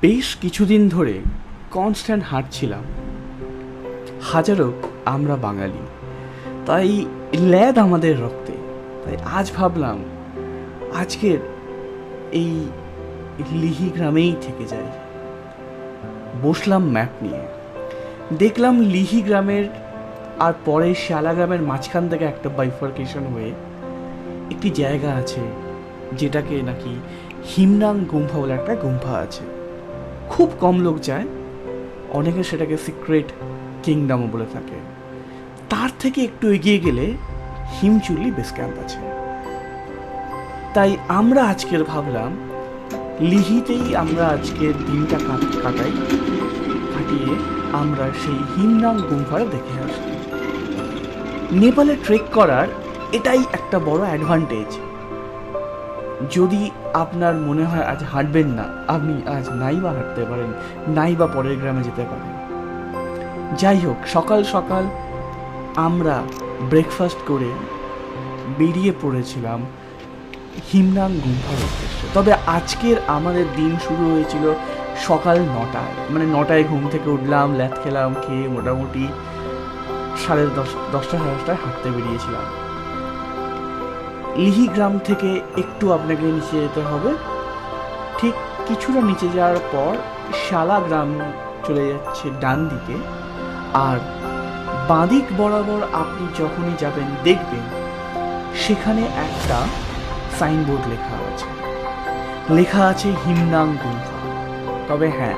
বেশ কিছুদিন ধরে কনস্ট্যান্ট হাঁটছিলাম। হাজারো আমরা বাঙালি, তাই ল্যাদ আমাদের রক্তে। তাই আজ ভাবলাম আজকের এই লিহি গ্রামেই থেকে যাই। বসলাম ম্যাপ নিয়ে, দেখলাম লিহি গ্রামের আর পরে শালা গ্রামের মাঝখান থেকে একটা বাইফার্কেশন হয়ে একটি জায়গা আছে, যেটাকে নাকি হিমনাং গুম্ফা বলে একটা গুম্ফা আছে। খুব কম লোক যায়, অনেকে সেটাকে সিক্রেট কিংডমও বলে থাকে। তার থেকে একটু এগিয়ে গেলে হিমচুল্লি বেস ক্যাম্প আছে। তাই আমরা আজকের ভাবলাম লিহিতেই আমরা আজকের দিনটা কাটিয়ে আমরা সেই হিমনাং গুম্ফা দেখে আসি। নেপালে ট্রেক করার এটাই একটা বড় অ্যাডভান্টেজ। যদি আপনার মনে হয় আজ হাঁটবেন না, আপনি আজ নাই বা হাঁটতে পারেন, নাই বা পরের গ্রামে যেতে পারেন। যাই হোক, সকাল সকাল আমরা ব্রেকফাস্ট করে বেরিয়ে পড়েছিলাম হিমনাং গুম্ফার উদ্দেশ্যে। তবে আজকের আমাদের দিন শুরু হয়েছিল সকাল 9টায়, মানে 9টায় ঘুম থেকে উঠলাম, ল্যাথ খেলাম, খেয়ে মোটামুটি 10:30 হাঁটতে বেরিয়েছিলাম। লিহি গ্রাম থেকে একটু আপনাকে নিচে যেতে হবে। ঠিক কিছুটা নিচে যাওয়ার পর শালা গ্রাম চলে যাচ্ছে ডান দিকে, আর বাঁদিক বরাবর আপনি যখনই যাবেন দেখবেন সেখানে একটা সাইনবোর্ড লেখা আছে হিমনাং গুম্ফা। তবে হ্যাঁ,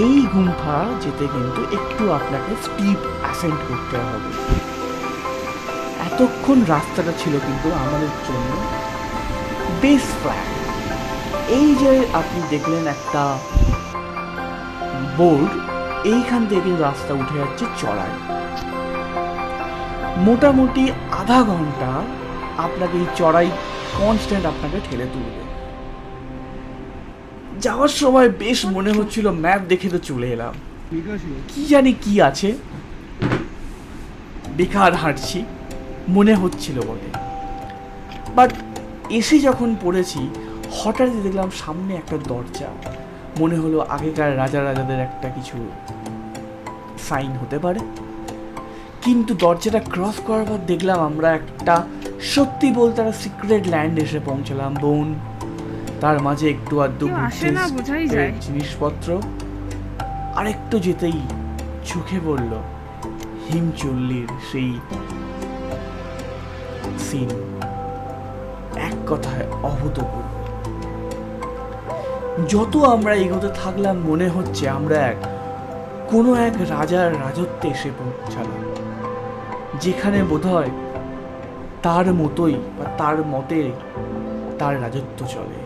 এই গুম্ফা যেতে কিন্তু একটু আপনাকে স্টিপ অ্যাসেন্ট করতে হবে। এতক্ষণ রাস্তাটা ছিল কিন্তু আমাদের জন্য বেশ ফ্ল্যাট। এই যে আপনি দেখলেন একটা বোর্ড, এইখান থেকে রাস্তা উঠে যাচ্ছে চড়াই। মোটামুটি আধা ঘন্টা আপনাকে এই চড়াই কনস্ট্যান্ট আপনাকে ঠেলে তুলবে। যাওয়ার সময় বেশ মনে হচ্ছিল ম্যাপ দেখে তো চলে এলাম, কি জানি কি আছে, বেকার হাঁটছি মনে হচ্ছিল বটে। বাট এসে যখন পড়েছি, হঠাৎ দেখলাম সামনে একটা দরজা। মনে হলো আগেকার রাজাদের একটা কিছু সাইন হতে পারে। কিন্তু দরজাটা ক্রস করার পর দেখলাম আমরা একটা, সত্যি বলতে একটা সিক্রেট ল্যান্ড এসে পৌঁছলাম। বোন, তার মাঝে একটু আধটু জিনিসপত্র, আর একটু যেতেই চোখে পড়ল হিমচুল্লির সেই সিন। এক কথায় অভূতপূর্ব। যত আমরা এগোতে থাকলাম মনে হচ্ছে আমরা কোনো এক রাজার রাজত্বে এসে পৌঁছালাম, যেখানে বোধহয় তার মতোই বা তার মতে তার রাজত্ব চলে।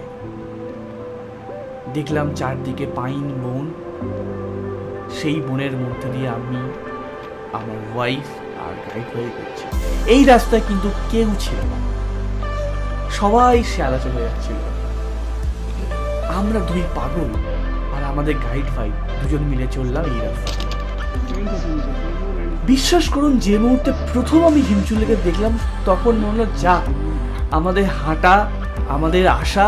দেখলাম চারদিকে পাইন বন, সেই বনের মধ্যে দিয়ে আমি, আমার ওয়াইফ আর গাইড হয়ে গেছি। এই রাস্তায় কিন্তু কেউ ছিল না, সবাই শিয়ালা চলে যাচ্ছিল। আমরা দুই পাগল আর আমাদের গাইড ভাই দুজন মিলে চললাম এই রাস্তা। বিশ্বাস করুন, যে মুহূর্তে প্রথম আমি হিমচুল্লিকে দেখলাম তখন মনে হলো যা, আমাদের হাঁটা, আমাদের আশা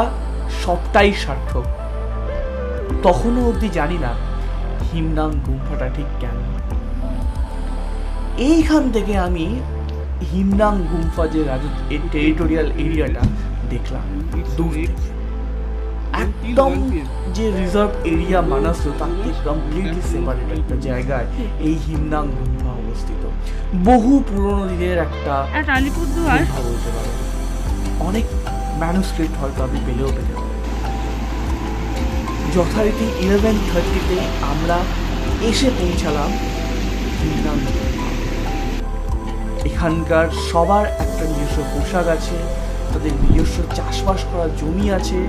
সবটাই সার্থক। তখনও অবধি জানি না হিমনাং গুম্ফাটা ঠিক কেন। এইখান থেকে আমি হিমনাং গুম্ফা যে টেরিটোরিয়াল এরিয়াটা দেখলাম দূর থেকে। একদম যে রিজার্ভ এরিয়া মানাস, তার থেকে কমপ্লিটলি সেপারেট একটা জায়গায় এই হিমনাং গুম্ফা অবস্থিত। বহু পুরনো দিনের একটা আলিপুরদুয়ার বলতে পারে। অনেক ম্যানুস্ক্রিপ্ট হয়তো আপনি পেলেও পেতে পারেন। যথারীতি 11:30 আমরা এসে পৌঁছালাম হিমনাং গুম্ফা। এখানকার সবার একটা নিজস্ব পোশাক আছে, তাদের নিজস্ব চাষবাস করার জমি আছে,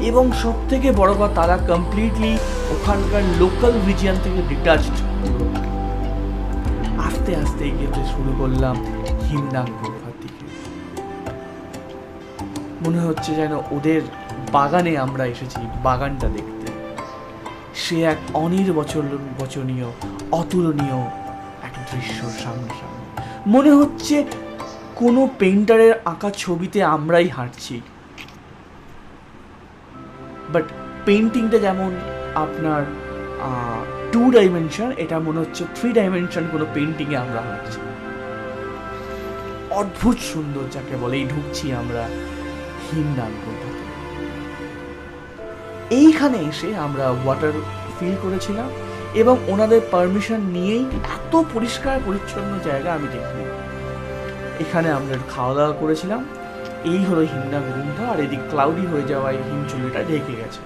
এবং সব থেকে বড় কথা তারা কমপ্লিটলি ওখানকার লোকাল রিজিয়ন থেকে ডিটাচড। আস্তে আস্তে এগিয়ে শুরু করলাম হিমনাং গুম্ফার দিকে। মনে হচ্ছে যেন ওদের বাগানে আমরা এসেছি বাগানটা দেখতে। সে এক অনির্বচনীয় অতুলনীয় এক দৃশ্য সামনে সামনে। মনে হচ্ছে কোনো পেইন্টারের আঁকা ছবিতে আমরাই হাঁটছি। বাট পেন্টিংটা যেমন আপনার 2 ডাইমেনশন, এটা মনে হচ্ছে 3 ডাইমেনশন কোনো পেন্টিংয়ে আমরা হাঁটছি। অদ্ভুত সুন্দর যাকে বলে। এই ঢুকছি আমরা হিমনাদ গুহাতে। এইখানে এসে আমরা ওয়াটার ফিল করেছিলাম এবং ওনাদের পারমিশন নিয়েই এত পরিষ্কার পরিচ্ছন্ন জায়গা আমি দেখিনি। এখানে আমরা খাওয়া দাওয়া করেছিলাম। এই হলো হিমনাদ গুহা, আর এদিক ক্লাউডি হয়ে যাওয়ায় হিমচুলিটা ঢেকে গেছে।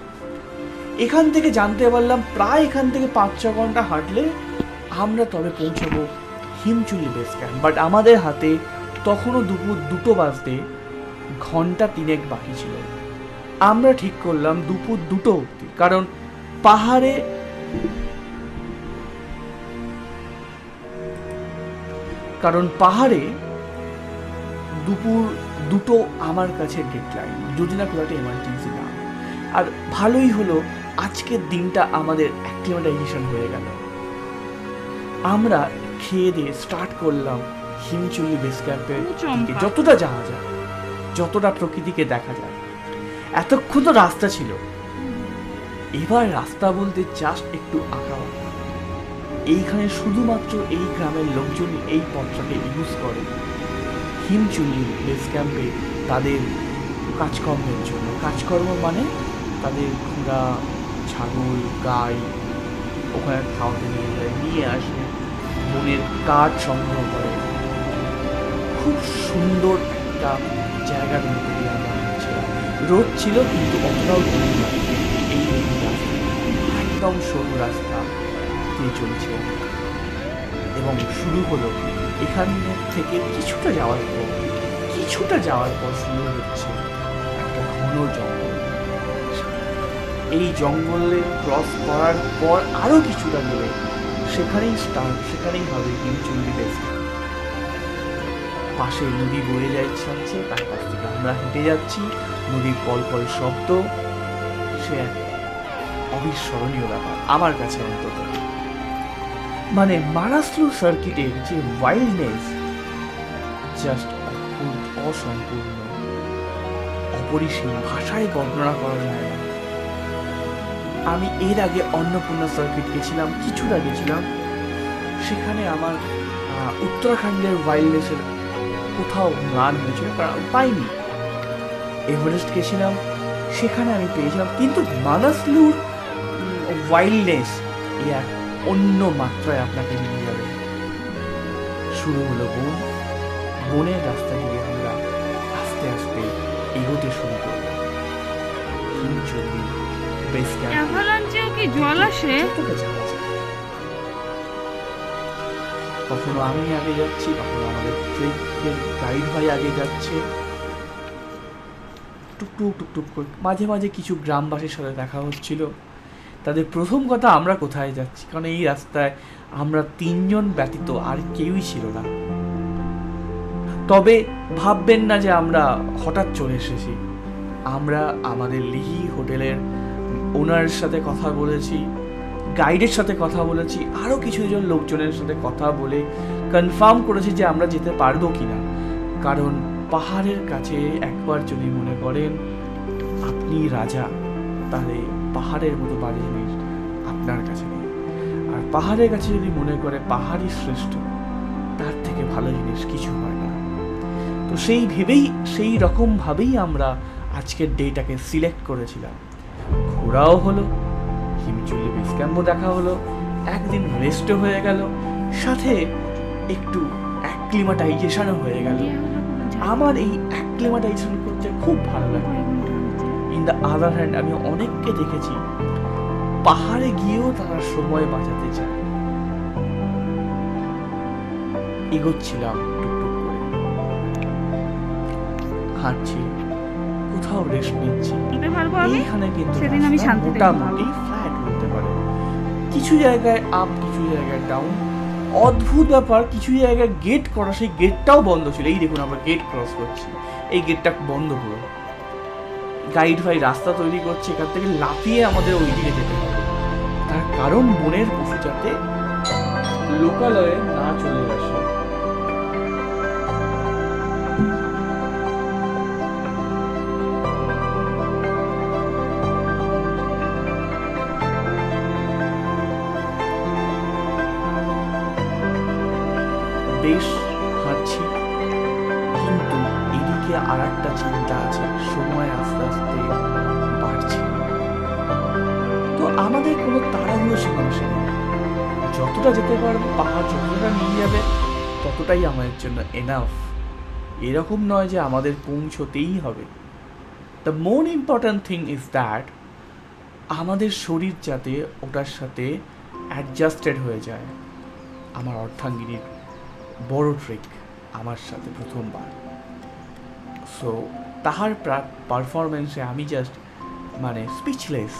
এখান থেকে জানতে পারলাম প্রায় এখান থেকে 5-6 ঘন্টা হাঁটলে আমরা তবে পৌঁছাবো হিমচুলি বেস ক্যাম্প। বাট আমাদের হাতে তখনও দুপুর 2টো বাজতে ঘন্টা 3 বাকি ছিল। আমরা ঠিক করলাম দুপুর 2টো অবধি, কারণ পাহাড়ে দুপুর 2টো আমার কাছে ডেডলাইন, যদি না কোনো এমার্জেন্সি না। আর ভালোই হলো আজকের দিনটা আমাদের অ্যাক্লিমেটাইজেশন হয়ে গেল। আমরা খেয়ে দিয়ে স্টার্ট করলাম হিমচুলি বেস ক্যাম্পের দিকে, যতটা যাওয়া যায়, যতটা প্রকৃতিকে দেখা যায়। এতক্ষণ তো রাস্তা ছিল, এবার রাস্তা বলতে জাস্ট একটু আঁকা বাঁকা। এইখানে শুধুমাত্র এই গ্রামের লোকজন এই পথটাকে ইউজ করে হিমচুলি বেস ক্যাম্পে তাদের কাজকর্মের জন্য। কাজকর্ম মানে তাদের ঘোড়া, ছাগল, গাই ওখানে খাওয়াতে নিয়ে যায়, নিয়ে আসে, বনের কাঠ সংগ্রহ করে। খুব সুন্দর একটা জায়গার মধ্যে দিয়ে আমরা হাঁটছিলাম। রোদ ছিল কিন্তু অতটাও গরম লাগছে। এই রাস্তা একদম সরু রাস্তা দিয়ে চলছে এবং শুরু হলো এখান থেকে কিছুটা যাওয়ার পর শুরু হচ্ছে একটা ঘন জঙ্গল। এই জঙ্গলে ক্রস করার পর আরো কিছুটা গেলে সেখানেই হবে হিমচুলি বেস ক্যাম্প। পাশে নদী বয়ে যাচ্ছে, তার পাশ থেকে আমরা হেঁটে যাচ্ছি। নদীর কলকল শব্দ, সে এক অবিস্মরণীয় ব্যাপার আমার কাছে অন্তত। মানে মানাসলু সার্কিটের যে ওয়াইল্ডনেস জাস্ট অসম্পূর্ণ, অপরিসীম, ভাষায় বর্ণনা করা যায় না। আমি এর আগে অন্নপূর্ণা সার্কিট গেছিলাম, কিছুটা গেছিলাম। সেখানে আমার উত্তরাখণ্ডের ওয়াইল্ডনেসের কোথাও ম্লান হয়েছিল, কারণ আমি পাইনি। এভারেস্ট গেছিলাম, সেখানে আমি পেয়েছিলাম, কিন্তু মানাসলুর ওয়াইল্ডনেস এই এক অন্য মাত্রায় আপনাকে নিয়ে যাবে। শুরু হলো বনের রাস্তা দিয়ে আমরা আস্তে আস্তে এগোতে শুরু করলাম হিমচুলি বেস ক্যাম্প। কি জল আসে? কখনো আমি আগে যাচ্ছি, কখনো আমাদের ট্রেকের গাইড ভাই আগে যাচ্ছে। টুকটুক করে মাঝে মাঝে কিছু গ্রামবাসীর সাথে দেখা হচ্ছিল। তাদের প্রথম কথা আমরা কোথায় যাচ্ছি, কারণ এই রাস্তায় আমরা 3 জন ব্যতীত আর কেউই ছিল না। তবে ভাববেন না যে আমরা হঠাৎ চলে এসেছি। আমরা আমাদের লিহি হোটেলের ওনারের সাথে কথা বলেছি, গাইডের সাথে কথা বলেছি, আরও কিছুজন লোকজনের সাথে কথা বলে কনফার্ম করেছি যে আমরা যেতে পারবো কিনা। কারণ পাহাড়ের কাছে একবার যদি মনে করেন আপনি রাজা, তাহলে পাহাড়ের মতো বাড়ি জিনিস আপনার কাছে নেই। আর পাহাড়ের কাছে যদি মনে করে পাহাড়ই শ্রেষ্ঠ, তার থেকে ভালো জিনিস কিছু হয় না। তো সেই রকমভাবেই আমরা আজকের ডেটাকে সিলেক্ট করেছিলাম। ঘোরাও হলো, হিমচুলি বেস ক্যাম্পও দেখা হলো, একদিন রেস্টও হয়ে গেল, সাথে একটু অ্যাক্লিমাটাইজেশনও হয়ে গেল। আমার এই অ্যাক্লিমাটাইজেশন করতে খুব ভালো লাগে। ইন দ্য আদার হ্যান্ড আমি অনেককে দেখেছি পাহাড়ে গিয়েও তারা সময় বাঁচাতে চায়। এগোচ্ছিলাম টুকটুক করে, হাঁটছি, কোথাও রেস্ট নিচ্ছি। এইখানে কিন্তু মোটামুটি ফ্ল্যাট হতে পারে, কিছু জায়গায় আপ, কিছু জায়গায় ডাউন। অদ্ভুত ব্যাপার, কিছু জায়গায় গেট করা, সেই গেটটাও বন্ধ ছিল। এই দেখুন আমরা গেট ক্রস করছি, এই গেটটা বন্ধ পুরো। গাইড ভাই রাস্তা তৈরি করছে, এখান থেকে লাফিয়ে আমাদের ওই দিকে যেতে হবে। তার কারণ বনের পশু যাতে লোকালয়ে না চলে আসে। বেশ হাঁটছি, কিন্তু এদিকে আর একটা চিন্তা আছে, সময় আস্তে আস্তে বাড়ছে। তো আমাদের কোনো তাড়াহুড়ো সীমাংশে নেই, যতটা যেতে পারবো, পাহাড় যতটা নিয়ে যাবে ততটাই আমাদের জন্য এনাফ। এরকম নয় যে আমাদের পৌঁছতেই হবে। The more important thing is that আমাদের শরীর যাতে ওটার সাথে অ্যাডজাস্টেড হয়ে যায়। আমার অর্ধাঙ্গিনীর বড় ট্রিক আমার সাথে প্রথমবার। সো তাহার পারফরমেন্সে আমি জাস্ট মানে স্পিচলেস।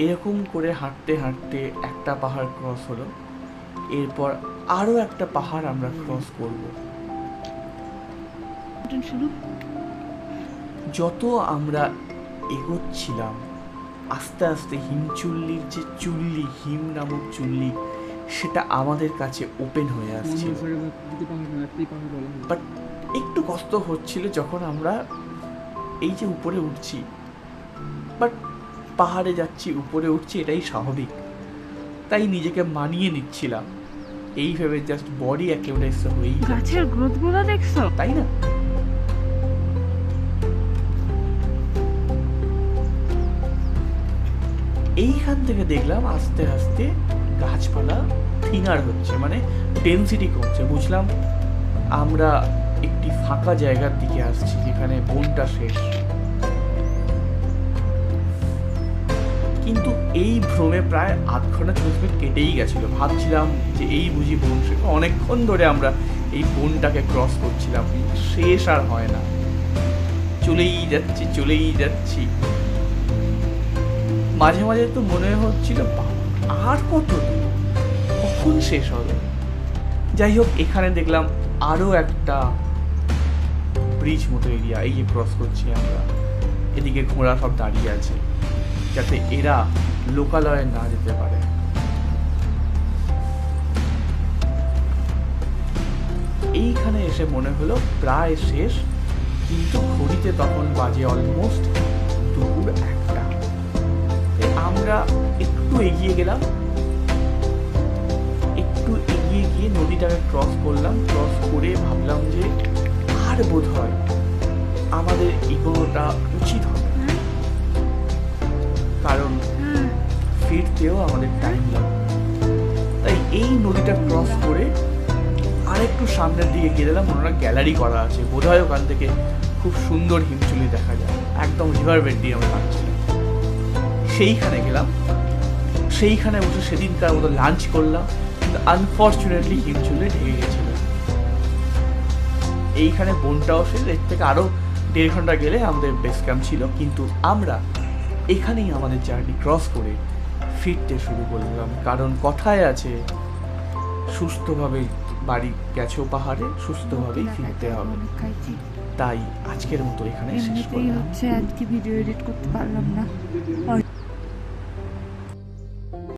এরকম করে হাঁটতে হাঁটতে একটা পাহাড় ক্রস হলো, এরপর আরও একটা পাহাড় আমরা ক্রস করব। যত আমরা এগোচ্ছিলাম আস্তে আস্তে হিমচুল্লির যে চুল্লি, হিম নামক চুল্লি, সেটা আমাদের কাছে ওপেন হয়ে আসছিল। বাট একটু কষ্ট হচ্ছিল যখন আমরা এই যে উপরে উঠছি, বাট পাহাড়ে যাচ্ছি, উপরে উঠছি, এটাই স্বাভাবিক। তাই নিজেকে মানিয়ে নিচ্ছিলাম, এই ভেবে জাস্ট বডি একেবারে হয়েই গাছের গ্রোথগুলো দেখছো, তাই না? এইখান থেকে দেখলাম আস্তে আস্তে গাছপালা থিনার হচ্ছে, মানে ডেন্সিটি কমছে। বুঝলাম আমরা একটি ফাঁকা জায়গার দিকে আসছি যেখানে বনটা শেষ। কিন্তু এই ভ্রমে প্রায় 8 ঘন্টা 40 মিনিট কেটেই গেছিল। ভাবছিলাম যে এই বুঝি বন শেষ। অনেকক্ষণ ধরে আমরা এই বনটাকে ক্রস করছিলাম, শেষ আর হয় না, চলেই যাচ্ছি চলেই যাচ্ছি। মাঝে মাঝে তো মনে হচ্ছিল আর কত দূর, কখন শেষ হবে। যাই হোক, এখানে দেখলাম আরো একটা ব্রিজ মতো এরিয়া, এই যে ক্রস করছি আমরা। এদিকে ঘোড়া সব দাঁড়িয়ে আছে যাতে এরা লোকালয়ে না যেতে পারে। এইখানে এসে মনে হলো প্রায় শেষ, কিন্তু ঘড়িতে তখন বাজে অলমোস্ট দুপুর 1টা। আমরা একটু এগিয়ে গেলাম, একটু এগিয়ে গিয়ে নদীটাকে ক্রস করলাম। ক্রস করে ভাবলাম যে আর বোধ হয় আমাদের এগোনোটা উচিত হবে, কারণ ফিরতেও আমাদের টাইম লাগবে। তাই এই নদীটা ক্রস করে আরেকটু সামনের দিকে গিয়ে দিলাম। ওনারা গ্যালারি করা আছে, বোধহয় ওখান থেকে খুব সুন্দর হিমচুলি দেখা যায়, একদম রিভার বেড দিয়ে আমরা হাঁটছিলাম। সেইখানে গেলাম, সেইখানে বসে সেদিনকার মতো লাঞ্চ করলাম, কিন্তু আনফর্চুনেটলি হিমচুলি ঢেকে গেছিল। এইখানে বনটাও শেষ, এর থেকে আরও 1.5 ঘন্টা গেলে আমাদের বেস ক্যাম্প ছিল। কিন্তু আমরা এখানেই আমাদের জার্নি ক্রস করে ফিরতে শুরু করলাম, কারণ কথায় আছে সুস্থভাবে বাড়ি গেছো পাহাড়ে, সুস্থভাবেই ফিরতে হবে। তাই আজকের মতো এখানে শেষ করলাম। আজকে ভিডিও এডিট করতে পারলাম না।